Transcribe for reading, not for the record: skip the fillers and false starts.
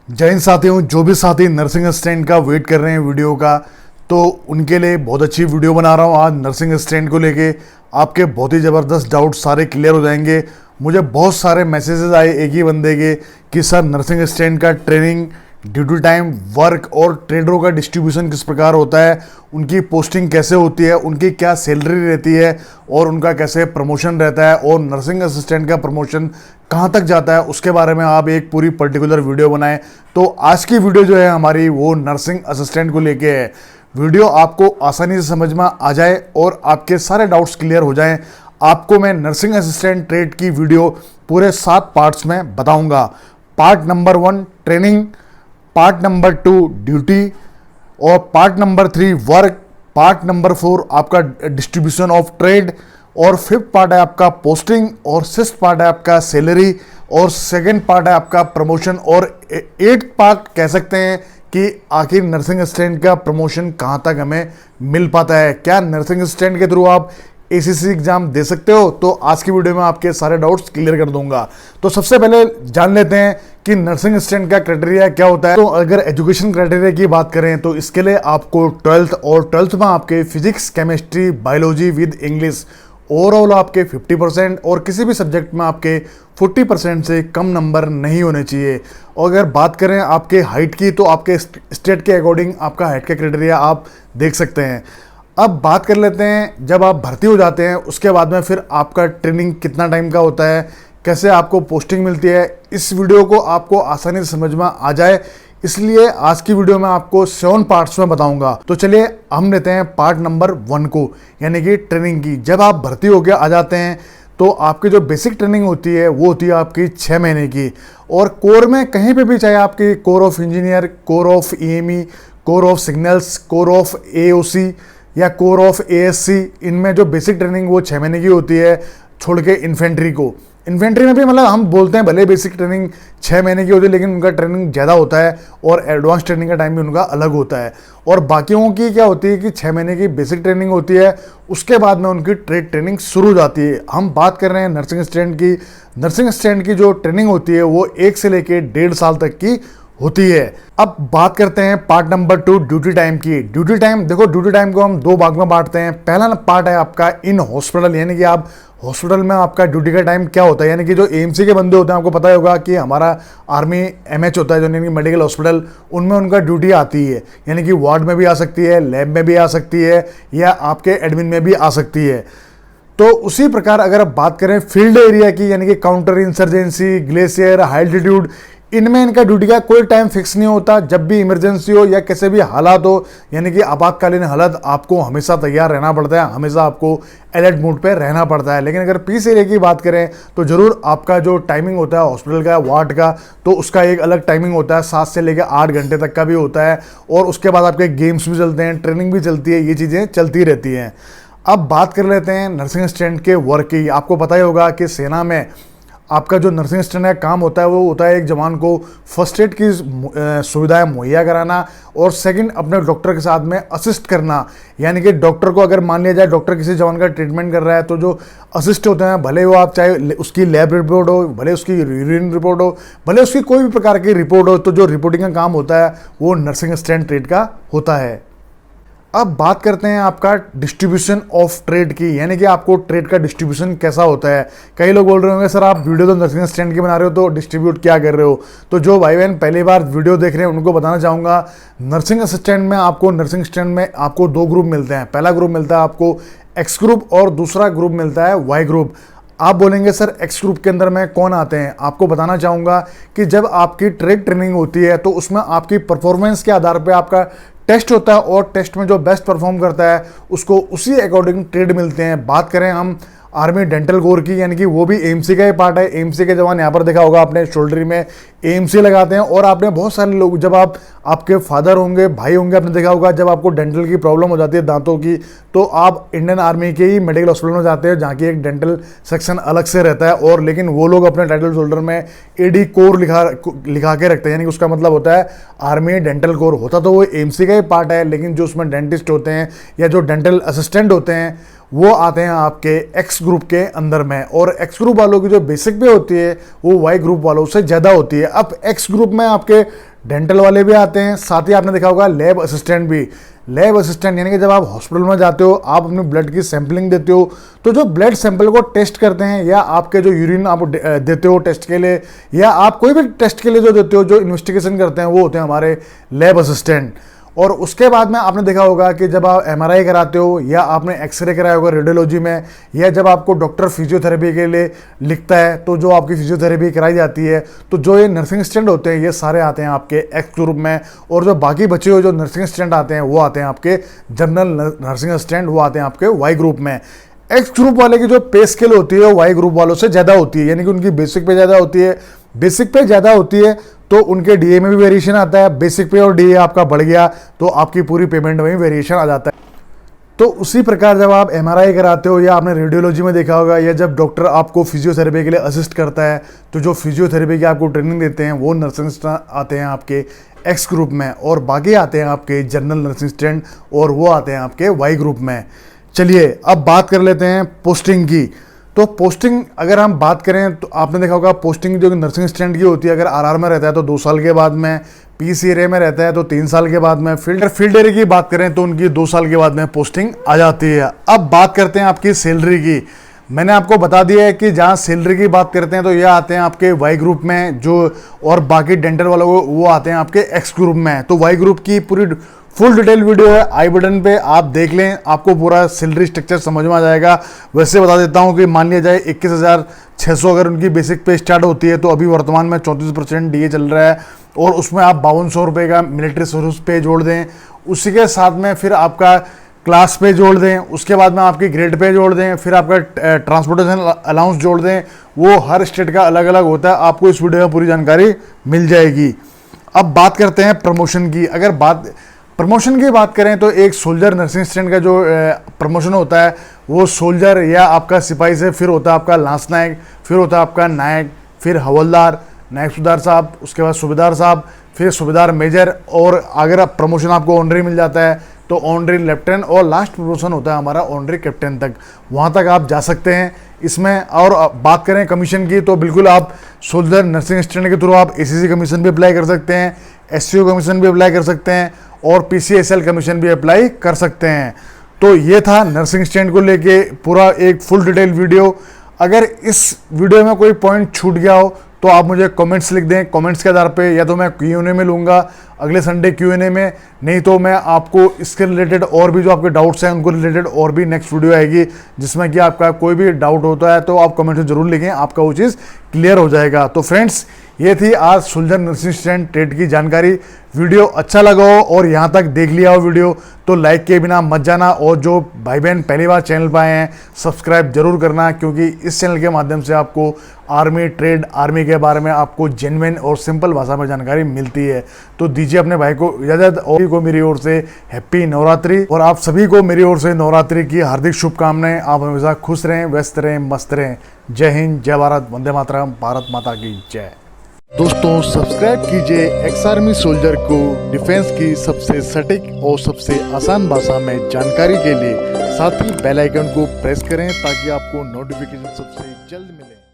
जय हिंद साथियों। जो भी साथी नर्सिंग असिस्टेंट का वेट कर रहे हैं वीडियो का, तो उनके लिए बहुत अच्छी वीडियो बना रहा हूँ। आज नर्सिंग असिस्टेंट को लेके आपके बहुत ही ज़बरदस्त डाउट सारे क्लियर हो जाएंगे। मुझे बहुत सारे मैसेजेस आए एक ही बंदे के कि सर नर्सिंग असिस्टेंट का ट्रेनिंग, ड्यूटी टाइम, वर्क और ट्रेडरों का डिस्ट्रीब्यूशन किस प्रकार होता है, उनकी पोस्टिंग कैसे होती है, उनकी क्या सैलरी रहती है और उनका कैसे प्रमोशन रहता है, और नर्सिंग असिस्टेंट का प्रमोशन कहाँ तक जाता है, उसके बारे में आप एक पूरी पर्टिकुलर वीडियो बनाएं। तो आज की वीडियो जो है हमारी वो नर्सिंग असिस्टेंट को लेके है। वीडियो आपको आसानी से समझ में आ जाए और आपके सारे डाउट्स क्लियर हो जाएं, आपको मैं नर्सिंग असिस्टेंट ट्रेड की वीडियो पूरे 7 पार्ट्स में बताऊंगा। Part number 1 training, part number 2 duty, और part number 3 work, part number 4 आपका डिस्ट्रीब्यूशन ऑफ ट्रेड, और 5th पार्ट है आपका पोस्टिंग, और 6th पार्ट है आपका सैलरी, और 2nd पार्ट है आपका प्रमोशन, और 8th पार्ट कह सकते हैं कि आखिर नर्सिंग असिस्टेंट का प्रमोशन कहाँ तक हमें मिल पाता है। क्या नर्सिंग असिस्टेंट के थ्रू आप एसीसी एग्जाम दे सकते हो? तो आज की वीडियो में आपके सारे डाउट्स क्लियर कर दूंगा। तो सबसे पहले जान लेते हैं कि नर्सिंग असिस्टेंट का क्राइटेरिया क्या होता है। तो अगर एजुकेशन क्राइटेरिया की बात करें तो इसके लिए आपको 12th, और 12th में आपके physics, chemistry, biology with English overall आपके 50%, और किसी भी सब्जेक्ट में आपके 40% से कम नंबर नहीं होने चाहिए। और अगर बात करें आपके हाइट की, तो आपके स्टेट के अकॉर्डिंग आपका हाइट का क्राइटेरिया आप देख सकते हैं। अब बात कर लेते हैं, जब आप भर्ती हो जाते हैं उसके बाद में फिर आपका ट्रेनिंग कितना टाइम का होता है, कैसे आपको पोस्टिंग मिलती है। इस वीडियो को आपको आसानी से समझ में आ जाए, इसलिए आज की वीडियो में आपको 7 पार्ट्स में बताऊंगा। तो चलिए हम लेते हैं पार्ट नंबर 1 को, यानी कि ट्रेनिंग की। जब आप भर्ती होकर आ जाते हैं तो आपकी जो बेसिक ट्रेनिंग होती है वो होती है आपकी 6 महीने की। और कोर में कहीं पे भी, चाहे आपकी core of engineer, core of EME, core of signals, core of AOC या कोर ऑफ एएससी, इनमें जो बेसिक ट्रेनिंग वो 6 महीने की होती है, छोड़ के इन्फेंट्री को। इन्फेंट्री में भी मतलब हम बोलते हैं भले बेसिक ट्रेनिंग 6 महीने की होती है, लेकिन उनका ट्रेनिंग ज़्यादा होता है और एडवांस ट्रेनिंग का टाइम भी उनका अलग होता है। और बाकियों की क्या होती है कि 6 महीने की बेसिक ट्रेनिंग होती है, उसके बाद में उनकी ट्रेड ट्रेनिंग शुरू हो जाती है। हम बात कर रहे हैं नर्सिंग असिस्टेंट की। नर्सिंग असिस्टेंट की जो ट्रेनिंग होती है वो 1 से लेकर 1.5 साल तक की होती है। अब बात करते हैं पार्ट नंबर 2 ड्यूटी टाइम की। ड्यूटी टाइम देखो, ड्यूटी टाइम को हम 2 भाग में बांटते हैं। पहला पार्ट है आपका इन हॉस्पिटल, यानी कि आप हॉस्पिटल में आपका ड्यूटी का टाइम क्या होता है। यानी कि जो एएमसी के बंदे होते हैं, आपको पता होगा कि हमारा आर्मी एमएच होता है जो, यानी कि मेडिकल हॉस्पिटल, उनमें उनका ड्यूटी आती है, यानी कि वार्ड में भी आ सकती है, लैब में भी आ सकती है, या आपके एडमिन में भी आ सकती है। तो उसी प्रकार अगर आप बात करें फील्ड एरिया की, यानी कि counter insurgency, glacier, high altitude, इनमें इनका ड्यूटी का कोई टाइम फिक्स नहीं होता। जब भी इमरजेंसी हो या कैसे भी हालात हो, यानी कि आपातकालीन हालत, आपको हमेशा तैयार रहना पड़ता है, हमेशा आपको अलर्ट मोड पे रहना पड़ता है। लेकिन अगर पीस एरिया की बात करें तो ज़रूर आपका जो टाइमिंग होता है हॉस्पिटल का, वार्ड का, तो उसका एक अलग टाइमिंग होता है, 7 से लेकर 8 घंटे तक का भी होता है। और उसके बाद आपके गेम्स भी चलते हैं, ट्रेनिंग भी चलती है, ये चीज़ें चलती रहती हैं। अब बात कर लेते हैं नर्सिंग असिस्टेंट के वर्क की। आपको पता ही होगा कि सेना में आपका जो नर्सिंग असिस्टेंट का काम होता है वो होता है एक जवान को फर्स्ट एड की सुविधाएं मुहैया कराना, और सेकंड अपने डॉक्टर के साथ में असिस्ट करना। यानी कि डॉक्टर को अगर मान लिया जाए डॉक्टर किसी जवान का ट्रीटमेंट कर रहा है, तो जो असिस्ट होते हैं, भले वो आप चाहे उसकी लैब रिपोर्ट हो, भले उसकी यूरिन रिपोर्ट हो, भले उसकी कोई भी प्रकार की रिपोर्ट हो, तो जो रिपोर्टिंग का काम होता है वो नर्सिंग असिस्टेंट ट्रेड का होता है। अब बात करते हैं आपका डिस्ट्रीब्यूशन ऑफ ट्रेड की, यानी कि आपको ट्रेड का डिस्ट्रीब्यूशन कैसा होता है। कई लोग बोल रहे होंगे सर आप वीडियो तो नर्सिंग असिस्टेंट की बना रहे हो, तो डिस्ट्रीब्यूट क्या कर रहे हो। तो जो भाई बहन पहली बार वीडियो देख रहे हैं उनको बताना चाहूँगा, नर्सिंग असिस्टेंट में आपको 2 ग्रुप मिलते हैं। पहला ग्रुप मिलता है आपको एक्स ग्रुप, और दूसरा ग्रुप मिलता है वाई ग्रुप। आप बोलेंगे सर एक्स ग्रुप के अंदर में कौन आते हैं, आपको बताना चाहूँगा कि जब आपकी ट्रेड ट्रेनिंग होती है तो उसमें आपकी परफॉर्मेंस के आधार पर आपका टेस्ट होता है, और टेस्ट में जो बेस्ट परफॉर्म करता है उसको उसी अकॉर्डिंग ट्रेड मिलते हैं। बात करें हम आर्मी डेंटल कोर की, यानी कि वो भी एएमसी का ही पार्ट है। एएमसी के जवान यहाँ पर देखा होगा आपने शोल्डर में एएमसी लगाते हैं। और आपने बहुत सारे लोग, जब आपके फादर होंगे, भाई होंगे, आपने देखा होगा जब आपको डेंटल की प्रॉब्लम हो जाती है दांतों की, तो आप इंडियन आर्मी के ही मेडिकल हॉस्पिटल में जाते हैं जहाँ की एक डेंटल सेक्शन अलग से रहता है। और लेकिन वो लोग अपने टाइटल शोल्डर में एडी कोर लिखा के रखते हैं, यानी कि उसका मतलब होता है आर्मी डेंटल कोर। होता तो वो एएमसी का ही पार्ट है, लेकिन जो उसमें डेंटिस्ट होते हैं या जो डेंटल असिस्टेंट होते हैं वो आते हैं आपके एक्स ग्रुप के अंदर में। और एक्स ग्रुप वालों की जो बेसिक पे होती है वो वाई ग्रुप वालों से ज़्यादा होती है। अब एक्स ग्रुप में आपके डेंटल वाले भी आते हैं, साथ ही आपने देखा होगा लैब असिस्टेंट भी। लैब असिस्टेंट यानी कि जब आप हॉस्पिटल में जाते हो, आप अपने ब्लड की सैंपलिंग देते हो, तो जो ब्लड सैंपल को टेस्ट करते हैं या आपके जो यूरिन आप देते हो टेस्ट के लिए, या आप कोई भी टेस्ट के लिए जो देते हो, जो इन्वेस्टिगेशन करते हैं, वो होते हैं हमारे लैब असिस्टेंट। और उसके बाद में आपने देखा होगा कि जब आप एमआरआई कराते हो या आपने एक्सरे कराया होगा रेडियोलॉजी में, या जब आपको डॉक्टर फिजियोथेरेपी के लिए लिखता है तो जो आपकी फिजियोथेरेपी कराई जाती है, तो जो ये नर्सिंग स्टूडेंट होते हैं ये सारे आते हैं आपके एक्स ग्रुप में। और जो बाकी बचे हुए जो नर्सिंग स्टूडेंट आते हैं वो आते हैं आपके जनरल नर्सिंग स्टूडेंट, वो आते हैं आपके वाई ग्रुप में। एक्स ग्रुप वाले की जो पे स्केल होती है वो वाई ग्रुप वालों से ज़्यादा होती है, यानी कि उनकी बेसिक पे ज़्यादा होती है। बेसिक पे ज़्यादा होती है तो उनके डीए में भी वेरिएशन आता है। बेसिक पे और डीए आपका बढ़ गया तो आपकी पूरी पेमेंट में भी वेरिएशन आ जाता है। तो उसी प्रकार जब आप एमआरआई कराते हो या आपने रेडियोलॉजी में देखा होगा, या जब डॉक्टर आपको फिजियोथेरेपी के लिए असिस्ट करता है, तो जो फिजियोथेरेपी की आपको ट्रेनिंग देते हैं वो नर्सिंग आते हैं आपके एक्स ग्रुप में, और बाकी आते हैं आपके जनरल नर्सिंग स्टूडेंट, और वो आते हैं आपके वाई ग्रुप में। चलिए अब बात कर लेते हैं पोस्टिंग की। तो पोस्टिंग अगर हम बात करें तो आपने देखा होगा पोस्टिंग जो नर्सिंग स्टूडेंट की होती है, अगर आरआर में रहता है तो 2 साल के बाद में, पीसी एरिया में रहता है तो 3 साल के बाद में, फील्ड एरिया की बात करें तो उनकी 2 साल के बाद में पोस्टिंग आ जाती है। अब बात करते हैं आपकी सैलरी की। मैंने आपको बता दिया है कि जहाँ सैलरी की बात करते हैं तो ये आते हैं आपके वाई ग्रुप में जो, और बाकी डेंटल वालों को वो आते हैं आपके एक्स ग्रुप में। तो वाई ग्रुप की पूरी फुल डिटेल वीडियो है, आई बटन पे आप देख लें, आपको पूरा सैलरी स्ट्रक्चर समझ में आ जाएगा। वैसे बता देता हूँ कि मान लिया जाए 21,600 अगर उनकी बेसिक पे स्टार्ट होती है तो अभी वर्तमान में 34% डीए चल रहा है, और उसमें आप 5200 रुपये का मिलिट्री सर्विस पे जोड़ दें, उसी के साथ में फिर आपका क्लास पे जोड़ दें, उसके बाद में आपकी ग्रेड पे जोड़ दें, फिर आपका ट्रांसपोर्टेशन अलाउंस जोड़ दें। वो हर स्टेट का अलग अलग होता है, आपको इस वीडियो में पूरी जानकारी मिल जाएगी। अब बात करते हैं प्रमोशन की। अगर प्रमोशन की बात करें तो एक सोल्जर नर्सिंग स्टूडेंट का जो प्रमोशन होता है वो सोल्जर या आपका सिपाही से, फिर होता है आपका लांस नायक, फिर होता है आपका नायक, फिर हवलदार, नायक सूबेदार साहब, उसके बाद सूबेदार साहब, फिर सूबेदार मेजर, और अगर प्रमोशन आपको ऑनरी मिल जाता है तो ऑनरी लेफ्टिनेंट, और लास्ट प्रमोशन होता है हमारा ऑनरी कैप्टन तक, वहाँ तक आप जा सकते हैं इसमें। और बात करें कमीशन की तो बिल्कुल आप सोल्जर नर्सिंग स्टूडेंट के थ्रू आप एसीसी कमीशन भी अप्लाई कर सकते हैं, एससीओ कमीशन भी अप्लाई कर सकते हैं, और पीसीएसएल कमीशन भी अप्लाई कर सकते हैं। तो ये था नर्सिंग स्टूडेंट को लेके पूरा एक फुल डिटेल वीडियो। अगर इस वीडियो में कोई पॉइंट छूट गया हो तो आप मुझे कमेंट्स लिख दें, कमेंट्स के आधार पे या तो मैं Q&A में लूँगा अगले संडे Q&A में, नहीं तो मैं आपको इसके रिलेटेड और भी जो आपके डाउट्स हैं उनको रिलेटेड और भी नेक्स्ट वीडियो आएगी, जिसमें कि आपका कोई भी डाउट होता है तो आप कमेंट में जरूर लिखें, आपका वो चीज़ क्लियर हो जाएगा। तो फ्रेंड्स ये थी आज सोल्जर नर्सिंग स्टूडेंट टेट की जानकारी। वीडियो अच्छा लगा हो और यहाँ तक देख लिया हो वीडियो तो लाइक के बिना मत जाना, और जो भाई बहन पहली बार चैनल पर आए हैं सब्सक्राइब जरूर करना, क्योंकि इस चैनल के माध्यम से आपको आर्मी ट्रेड, आर्मी के बारे में आपको जेन्युइन और सिंपल भाषा में जानकारी मिलती है। तो दीजिए अपने भाई को इजाज़त, और को मेरी ओर से हैप्पी नवरात्रि, और आप सभी को मेरी ओर से नवरात्रि की हार्दिक शुभकामनाएं। आप हमेशा खुश रहें, व्यस्त रहें, मस्त रहें। जय हिंद, जय भारत, वंदे मातरम, भारत माता की जय। दोस्तों सब्सक्राइब कीजिए एक्स आर्मी सोल्जर को डिफेंस की सबसे सटीक और सबसे आसान भाषा में जानकारी के लिए, साथ ही बेल आइकन को प्रेस करें ताकि आपको नोटिफिकेशन सबसे जल्द मिले।